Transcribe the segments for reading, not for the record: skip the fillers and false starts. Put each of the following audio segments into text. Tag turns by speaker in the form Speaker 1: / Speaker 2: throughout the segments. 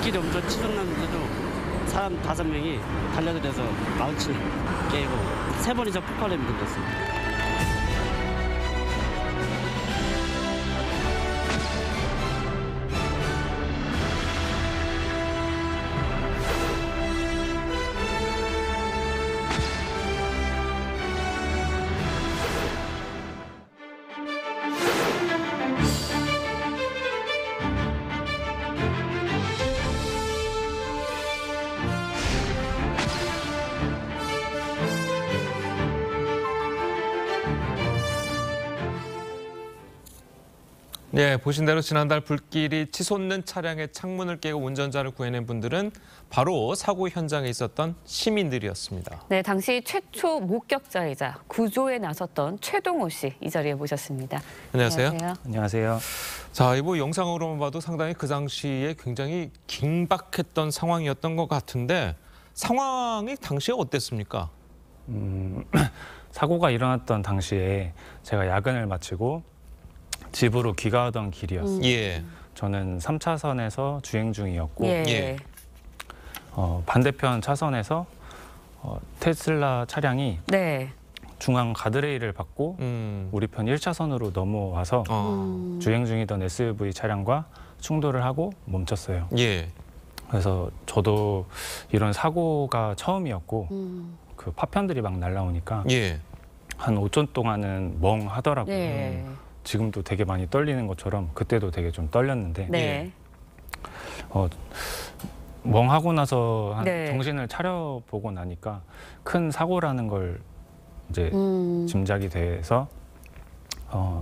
Speaker 1: 불길이 엄청 치솟는데도 사람 5명이 달려들어서 마우치를 깨고 3번 이상 폭발을 일으켰습니다.
Speaker 2: 네, 보신 대로 지난달 불길이 치솟는 차량의 창문을 깨고 운전자를 구해낸 분들은 바로 사고 현장에 있었던 시민들이었습니다.
Speaker 3: 네, 당시 최초 목격자이자 구조에 나섰던 최동호 씨 이 자리에 모셨습니다.
Speaker 2: 안녕하세요.
Speaker 4: 안녕하세요.
Speaker 2: 자, 이거 영상으로만 봐도 상당히 그 당시에 굉장히 긴박했던 상황이었던 것 같은데 상황이 당시에 어땠습니까?
Speaker 4: 사고가 일어났던 당시에 제가 야근을 마치고 집으로 귀가하던 길이었어요.
Speaker 2: 예.
Speaker 4: 저는 3차선에서 주행 중이었고
Speaker 2: 예.
Speaker 4: 반대편 차선에서 테슬라 차량이
Speaker 3: 네.
Speaker 4: 중앙 가드레일을 받고 우리 편 1차선으로 넘어와서 주행 중이던 SUV 차량과 충돌을 하고 멈췄어요.
Speaker 2: 예.
Speaker 4: 그래서 저도 이런 사고가 처음이었고 그 파편들이 막 날라오니까
Speaker 2: 예.
Speaker 4: 한 5초 동안은 멍하더라고요.
Speaker 3: 네.
Speaker 4: 지금도 되게 많이 떨리는 것처럼 그때도 되게 좀 떨렸는데
Speaker 3: 네.
Speaker 4: 멍하고 나서
Speaker 3: 네.
Speaker 4: 정신을 차려보고 나니까 큰 사고라는 걸 이제 짐작이 돼서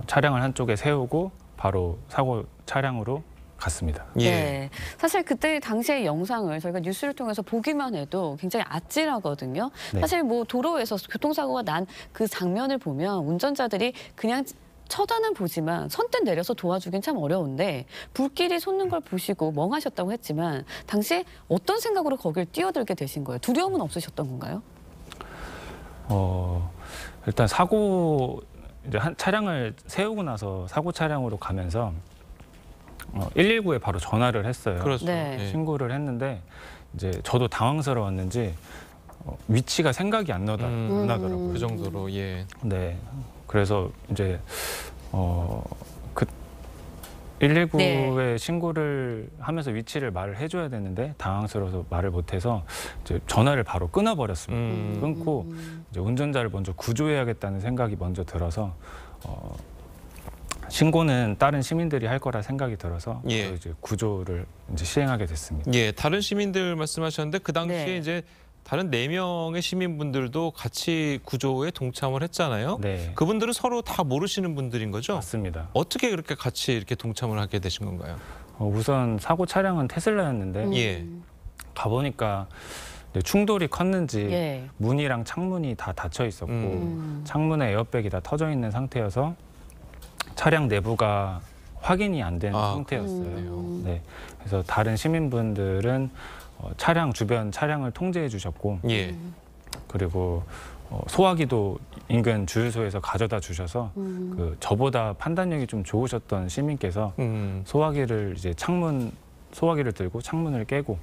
Speaker 4: 차량을 한쪽에 세우고 바로 사고 차량으로 갔습니다.
Speaker 2: 예.
Speaker 3: 네. 사실 그때 당시의 영상을 저희가 뉴스를 통해서 보기만 해도 굉장히 아찔하거든요.
Speaker 4: 네.
Speaker 3: 사실 뭐 도로에서 교통사고가 난 그 장면을 보면 운전자들이 그냥 쳐다는 보지만 선뜻 내려서 도와주긴 참 어려운데 불길이 솟는 걸 보시고 멍하셨다고 했지만 당시에 어떤 생각으로 거길 뛰어들게 되신 거예요? 두려움은 없으셨던 건가요?
Speaker 4: 일단 사고 이제 한 차량을 세우고 나서 사고 차량으로 가면서 119에 바로 전화를 했어요.
Speaker 2: 그렇죠.
Speaker 3: 네.
Speaker 2: 예.
Speaker 4: 신고를 했는데 이제 저도 당황스러웠는지 위치가 생각이 안 나더라고요.
Speaker 2: 그 정도로 예.
Speaker 4: 네. 그래서 이제 그 119에
Speaker 3: 네.
Speaker 4: 신고를 하면서 위치를 말을 해줘야 되는데 당황스러워서 말을 못해서 이제 전화를 바로 끊어버렸습니다. 끊고 이제 운전자를 먼저 구조해야겠다는 생각이 먼저 들어서 신고는 다른 시민들이 할 거라 생각이 들어서
Speaker 2: 예.
Speaker 4: 이제 구조를 이제 시행하게 됐습니다.
Speaker 2: 예, 다른 시민들 말씀하셨는데 그 당시에
Speaker 3: 네.
Speaker 2: 이제 다른 4명의 시민분들도 같이 구조에 동참을 했잖아요.
Speaker 4: 네,
Speaker 2: 그분들은 서로 다 모르시는 분들인 거죠?
Speaker 4: 맞습니다.
Speaker 2: 어떻게 그렇게 같이 이렇게 동참을 하게 되신 건가요?
Speaker 4: 우선 사고 차량은 테슬라였는데
Speaker 2: 예.
Speaker 4: 가보니까 충돌이 컸는지
Speaker 3: 예.
Speaker 4: 문이랑 창문이 다 닫혀 있었고 창문에 에어백이 다 터져 있는 상태여서 차량 내부가 확인이 안 된 상태였어요. 네, 그래서 다른 시민분들은 차량 주변 차량을 통제해 주셨고
Speaker 2: 예.
Speaker 4: 그리고 소화기도 인근 주유소에서 가져다 주셔서 그 저보다 판단력이 좀 좋으셨던 시민께서 소화기를 이제 소화기를 들고 창문을 깨고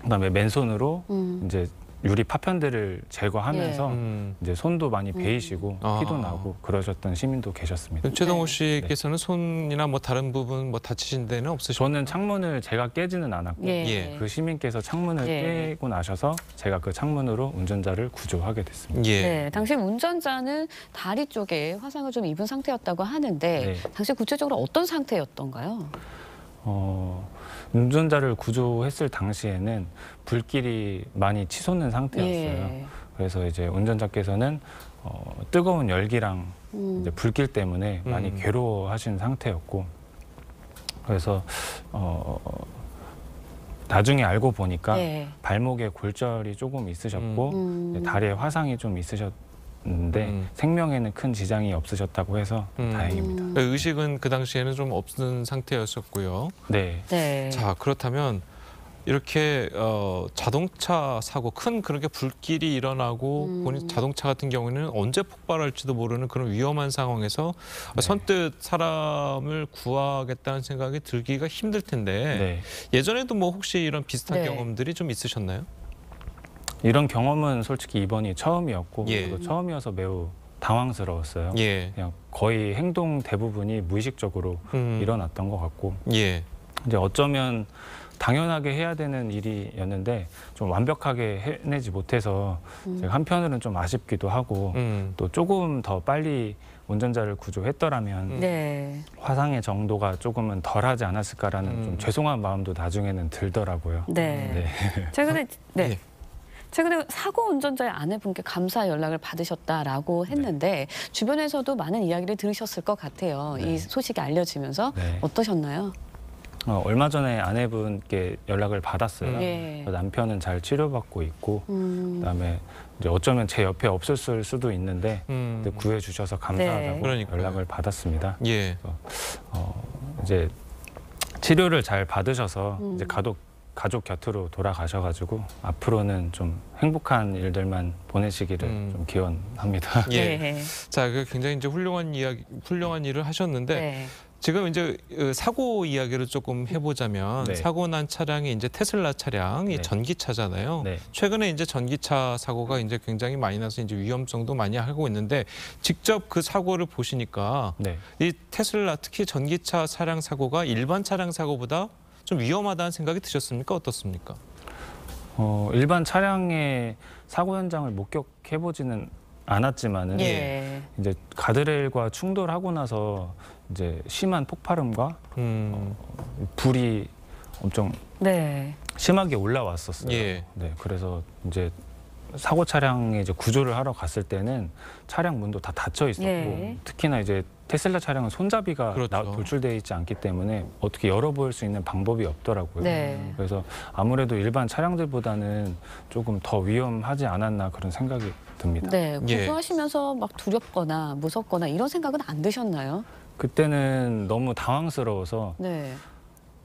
Speaker 4: 그다음에 맨손으로 이제 유리 파편들을 제거하면서 이제 손도 많이 베이시고 피도 나고 그러셨던 시민도 계셨습니다.
Speaker 2: 최동호 씨께서는 손이나 뭐 다른 부분 뭐 다치신 데는 없으셨나요?
Speaker 4: 저는 창문을 제가 깨지는 않았고
Speaker 3: 예.
Speaker 4: 그 시민께서 창문을 깨고 나셔서 제가 그 창문으로 운전자를 구조하게 됐습니다.
Speaker 2: 예.
Speaker 3: 네, 당시 운전자는 다리 쪽에 화상을 좀 입은 상태였다고 하는데
Speaker 4: 네.
Speaker 3: 당시 구체적으로 어떤 상태였던가요?
Speaker 4: 운전자를 구조했을 당시에는 불길이 많이 치솟는 상태였어요.
Speaker 3: 예.
Speaker 4: 그래서 이제 운전자께서는 뜨거운 열기랑 이제 불길 때문에 많이 괴로워하신 상태였고, 그래서 나중에 알고 보니까
Speaker 3: 예.
Speaker 4: 발목에 골절이 조금 있으셨고 다리에 화상이 좀 있으셨는데 생명에는 큰 지장이 없으셨다고 해서 다행입니다.
Speaker 2: 의식은 그 당시에는 좀 없는 상태였었고요.
Speaker 4: 네.
Speaker 3: 네.
Speaker 2: 자, 그렇다면 이렇게 자동차 사고, 큰 그렇게 불길이 일어나고 본인 자동차 같은 경우에는 언제 폭발할지도 모르는 그런 위험한 상황에서
Speaker 4: 네.
Speaker 2: 선뜻 사람을 구하겠다는 생각이 들기가 힘들 텐데
Speaker 4: 네.
Speaker 2: 예전에도 뭐 혹시 이런 비슷한
Speaker 3: 네.
Speaker 2: 경험들이 좀 있으셨나요?
Speaker 4: 이런 경험은 솔직히 이번이 처음이었고
Speaker 2: 예.
Speaker 4: 그리고 처음이어서 매우 당황스러웠어요.
Speaker 2: 예.
Speaker 4: 그냥 거의 행동 대부분이 무의식적으로 일어났던 것 같고
Speaker 2: 예.
Speaker 4: 이제 어쩌면 당연하게 해야 되는 일이었는데 좀 완벽하게 해내지 못해서 제가 한편으로는 좀 아쉽기도 하고 또 조금 더 빨리 운전자를 구조했더라면
Speaker 3: 네.
Speaker 4: 화상의 정도가 조금은 덜하지 않았을까라는 좀 죄송한 마음도 나중에는 들더라고요.
Speaker 3: 네.
Speaker 4: 네.
Speaker 3: 최근에
Speaker 2: 예.
Speaker 3: 최근에 사고 운전자의 아내분께 감사 연락을 받으셨다라고 했는데 주변에서도 많은 이야기를 들으셨을 것 같아요.
Speaker 4: 네.
Speaker 3: 이 소식이 알려지면서
Speaker 4: 네.
Speaker 3: 어떠셨나요?
Speaker 4: 얼마 전에 아내분께 연락을 받았어요.
Speaker 3: 예.
Speaker 4: 남편은 잘 치료받고 있고 그다음에 이제 어쩌면 제 옆에 없었을 수도 있는데 근데 구해주셔서 감사하다고
Speaker 3: 네.
Speaker 2: 그러니까요.
Speaker 4: 연락을 받았습니다.
Speaker 2: 예.
Speaker 4: 이제 치료를 잘 받으셔서 이제 가족 곁으로 돌아가셔가지고 앞으로는 좀 행복한 일들만 보내시기를 좀 기원합니다.
Speaker 2: 예.
Speaker 3: 네.
Speaker 2: 자, 그 굉장히 이제 훌륭한 일을 하셨는데
Speaker 3: 네.
Speaker 2: 지금 이제 사고 이야기를 조금 해보자면
Speaker 4: 네.
Speaker 2: 사고 난 차량이 이제 테슬라 차량이
Speaker 4: 네.
Speaker 2: 전기차잖아요.
Speaker 4: 네.
Speaker 2: 최근에 이제 전기차 사고가 이제 굉장히 많이 나서 이제 위험성도 많이 하고 있는데 직접 그 사고를 보시니까
Speaker 4: 네.
Speaker 2: 이 테슬라 특히 전기차 차량 사고가 일반 차량 사고보다 좀 위험하다는 생각이 드셨습니까? 어떻습니까?
Speaker 4: 일반 차량의 사고 현장을 목격해보지는 않았지만은
Speaker 3: 예.
Speaker 4: 이제 가드레일과 충돌하고 나서 이제 심한 폭발음과 불이 엄청
Speaker 3: 네.
Speaker 4: 심하게 올라왔었어요.
Speaker 2: 예.
Speaker 4: 네, 그래서 이제 사고 차량에 이제 구조를 하러 갔을 때는 차량 문도 다 닫혀 있었고
Speaker 3: 예.
Speaker 4: 특히나 이제 테슬라 차량은 손잡이가
Speaker 2: 그렇죠.
Speaker 4: 돌출되어 있지 않기 때문에 어떻게 열어볼 수 있는 방법이 없더라고요.
Speaker 3: 네.
Speaker 4: 그래서 아무래도 일반 차량들보다는 조금 더 위험하지 않았나 그런 생각이 듭니다.
Speaker 3: 네.
Speaker 2: 예.
Speaker 3: 구조하시면서 막 두렵거나 무섭거나 이런 생각은 안 드셨나요?
Speaker 4: 그때는 너무 당황스러워서
Speaker 3: 네.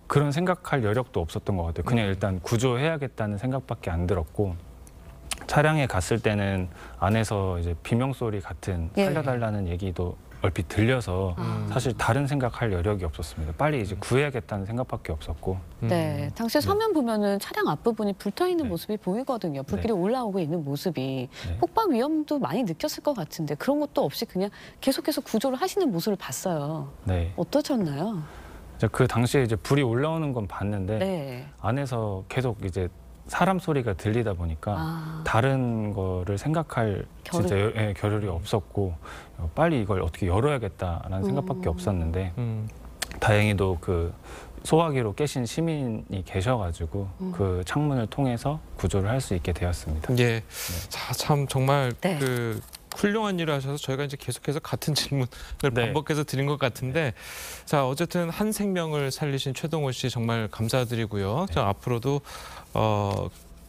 Speaker 4: 그런 생각할 여력도 없었던 것 같아요. 그냥 일단 구조해야겠다는 생각밖에 안 들었고 차량에 갔을 때는 안에서 이제 비명 소리 같은
Speaker 3: 예.
Speaker 4: 살려달라는 얘기도 얼핏 들려서 사실 다른 생각할 여력이 없었습니다. 빨리 이제 구해야겠다는 생각밖에 없었고.
Speaker 3: 네. 당시 화면 보면은 차량 앞부분이 불타 있는
Speaker 4: 네.
Speaker 3: 모습이 보이거든요. 불길이
Speaker 4: 네.
Speaker 3: 올라오고 있는 모습이
Speaker 4: 네.
Speaker 3: 폭발 위험도 많이 느꼈을 것 같은데 그런 것도 없이 그냥 계속해서 구조를 하시는 모습을 봤어요.
Speaker 4: 네.
Speaker 3: 어떠셨나요?
Speaker 4: 이제 그 당시에 이제 불이 올라오는 건 봤는데
Speaker 3: 네.
Speaker 4: 안에서 계속 이제 사람 소리가 들리다 보니까
Speaker 3: 아.
Speaker 4: 다른 거를 생각할 진짜 겨를이 없었고 빨리 이걸 어떻게 열어야겠다라는 생각밖에 없었는데 다행히도 그 소화기로 깨신 시민이 계셔가지고 그 창문을 통해서 구조를 할 수 있게 되었습니다.
Speaker 2: 예. 자, 참 정말
Speaker 3: 네.
Speaker 2: 그 훌륭한 일을 하셔서 저희가 이제 계속해서 같은 질문을
Speaker 4: 네.
Speaker 2: 반복해서 드린 것 같은데 자, 어쨌든 한 생명을 살리신 최동호 씨 정말 감사드리고요. 자, 앞으로도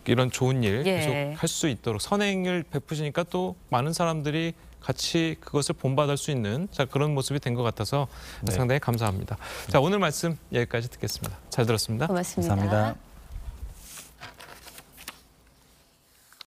Speaker 2: 이런 좋은 일
Speaker 3: 예.
Speaker 2: 계속 할 수 있도록 선행을 베푸시니까 또 많은 사람들이 같이 그것을 본받을 수 있는 자, 그런 모습이 된 것 같아서
Speaker 4: 네.
Speaker 2: 상당히 감사합니다. 자, 오늘 말씀 여기까지 듣겠습니다. 잘 들었습니다.
Speaker 3: 고맙습니다.
Speaker 4: 감사합니다.